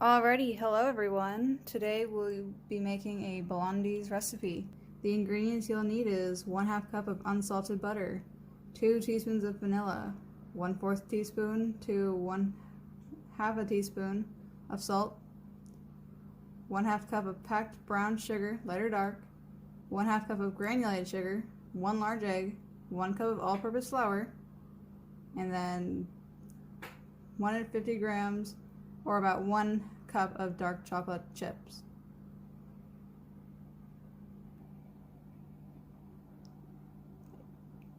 Alrighty, hello everyone. Today we'll be making a Blondies recipe. The ingredients you'll need is 1/2 cup of unsalted butter, 2 teaspoons of vanilla, 1/4 teaspoon to 1/2 teaspoon of salt, 1/2 cup of packed brown sugar, light or dark, 1/2 cup of granulated sugar, 1 large egg, 1 cup of all-purpose flour, and then 150 grams or about 1 cup of dark chocolate chips.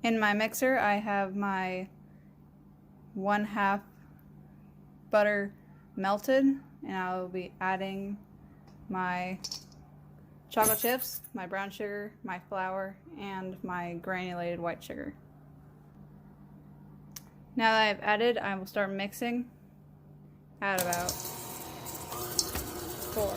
In my mixer, I have my 1/2 butter melted, and I'll be adding my chocolate chips, my brown sugar, my flour, and my granulated white sugar. Now that I've added, I will start mixing. Add about 4.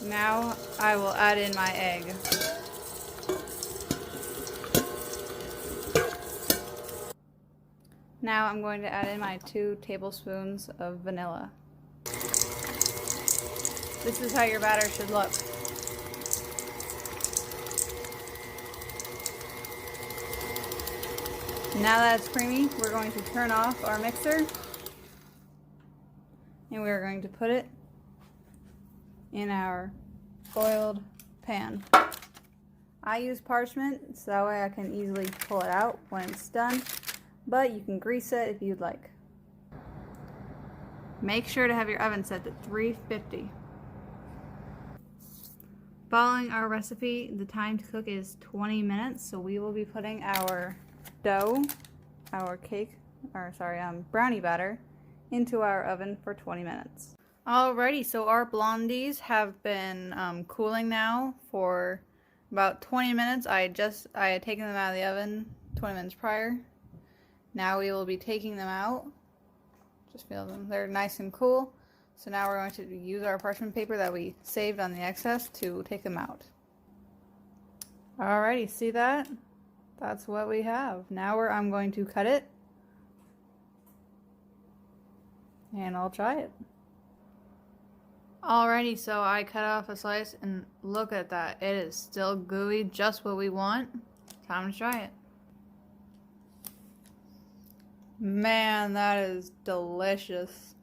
Now I will add in my egg. Now I'm going to add in my 2 tablespoons of vanilla. This is how your batter should look. Now that it's creamy, we're going to turn off our mixer and we're going to put it in our oiled pan. I use parchment so that way I can easily pull it out when it's done, but you can grease it if you'd like. Make sure to have your oven set to 350. Following our recipe, the time to cook is 20 minutes, so we will be putting our dough, our brownie batter, into our oven for 20 minutes. Alrighty, so our blondies have been cooling now for about 20 minutes. I had taken them out of the oven 20 minutes prior. Now we will be taking them out. Just feel them, they're nice and cool. So now we're going to use our parchment paper that we saved on the excess to take them out. Alrighty, see that? That's what we have. Now I'm going to cut it and I'll try it. Alrighty, so I cut off a slice and look at that. It is still gooey, just what we want. Time to try it. Man, that is delicious.